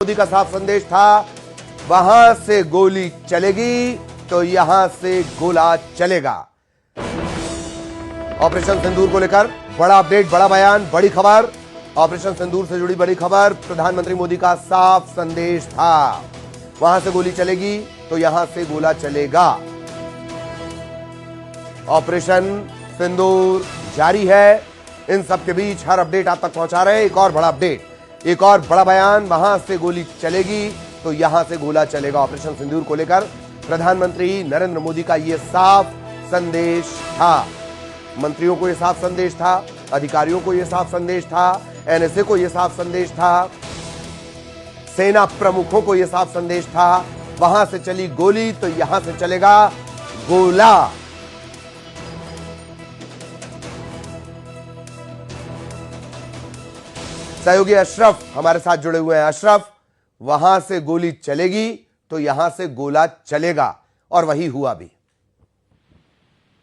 मोदी का साफ संदेश था, वहां से गोली चलेगी तो यहां से गोला चलेगा। ऑपरेशन सिंदूर को लेकर बड़ा अपडेट, बड़ा बयान, बड़ी खबर। ऑपरेशन सिंदूर से जुड़ी बड़ी खबर, प्रधानमंत्री मोदी का साफ संदेश था, वहां से गोली चलेगी तो यहां से गोला चलेगा। ऑपरेशन सिंदूर जारी है। इन सब के बीच हर अपडेट आप तक पहुंचा रहे हैं। एक और बड़ा अपडेट, एक और बड़ा बयान, वहां से गोली चलेगी तो यहां से गोला चलेगा। ऑपरेशन सिंदूर को लेकर प्रधानमंत्री नरेंद्र मोदी का यह साफ संदेश था। मंत्रियों को यह साफ संदेश था, अधिकारियों को यह साफ संदेश था, एनएसए को यह साफ संदेश था, सेना प्रमुखों को यह साफ संदेश था। वहां से चली गोली तो यहां से चलेगा गोला। सहयोगी अशरफ हमारे साथ जुड़े हुए हैं। अशरफ, वहां से गोली चलेगी तो यहां से गोला चलेगा, और वही हुआ भी।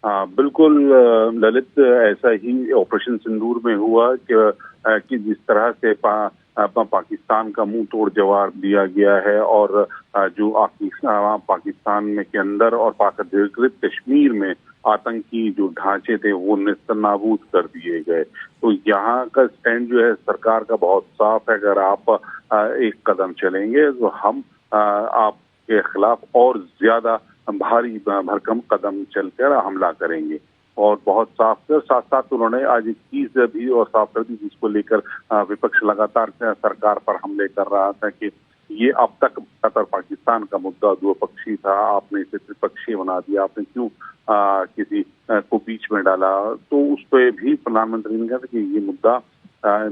हाँ बिल्कुल ललित, ऐसा ही ऑपरेशन सिंदूर में हुआ कि जिस तरह से पाकिस्तान का मुंह तोड़ जवाब दिया गया है और जो पाकिस्तान में के अंदर और पाक अधिकृत कश्मीर में आतंकी जो ढांचे थे वो नेस्तनाबूद कर दिए गए। तो यहाँ का स्टैंड जो है सरकार का बहुत साफ है। अगर आप एक कदम चलेंगे तो हम आपके खिलाफ और ज्यादा भारी भरकम कदम चलकर हमला करेंगे। और बहुत साफ कर साथ साथ उन्होंने आज एक चीज भी और साफ कर दी, जिसको लेकर विपक्ष लगातार सरकार पर हमले कर रहा था कि ये अब तक भारत और पाकिस्तान का मुद्दा द्विपक्षीय था, आपने इसे त्रिपक्षीय बना दिया, आपने क्यों किसी को बीच में डाला। तो उस पर भी प्रधानमंत्री ने कहा कि ये मुद्दा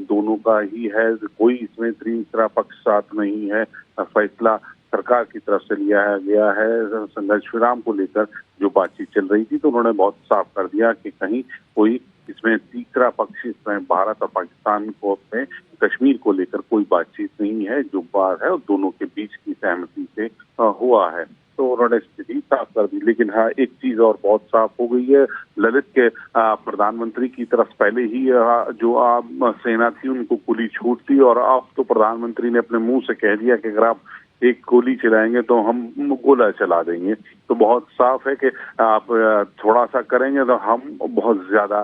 दोनों का ही है, कोई इसमें तीसरा पक्ष साथ नहीं है। फैसला सरकार की तरफ से लिया गया है। संघर्ष विराम को लेकर जो बातचीत चल रही थी तो उन्होंने बहुत साफ कर दिया कि कहीं कोई इसमें तीसरा पक्ष, इसमें भारत और पाकिस्तान को में कश्मीर को लेकर कोई बातचीत नहीं है। जो बात है दोनों के बीच की सहमति से हुआ है। तो उन्होंने स्थिति साफ कर दी। लेकिन हाँ, एक चीज और बहुत साफ हो गई है ललित के प्रधानमंत्री की तरफ पहले ही जो सेना थी उनको खुली छूट थी, और अब तो प्रधानमंत्री ने अपने मुंह से कह दिया कि अगर आप एक गोली चलाएंगे तो हम गोला चला देंगे। तो बहुत साफ है कि आप थोड़ा सा करेंगे तो हम बहुत ज्यादा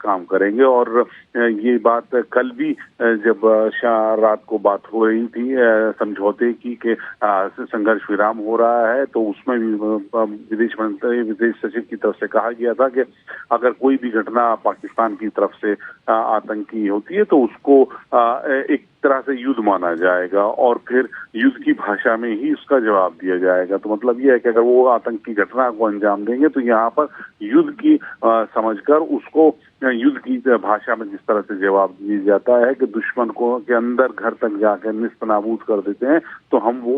काम करेंगे। और ये बात कल भी जब रात को बात हो रही थी समझौते की कि संघर्ष विराम हो रहा है, तो उसमें भी विदेश मंत्री, विदेश सचिव की तरफ से कहा गया था कि अगर कोई भी घटना पाकिस्तान की तरफ से आतंकी होती है तो उसको एक तरह से युद्ध माना जाएगा और फिर युद्ध की भाषा में ही उसका जवाब दिया जाएगा। तो मतलब ये है कि अगर वो आतंकी घटना को अंजाम देंगे तो यहाँ पर युद्ध की समझकर उसको युद्ध की भाषा में जिस तरह से जवाब दिया जाता है कि दुश्मन को के अंदर घर तक जाकर निस्तनाबूद कर देते हैं, तो हम वो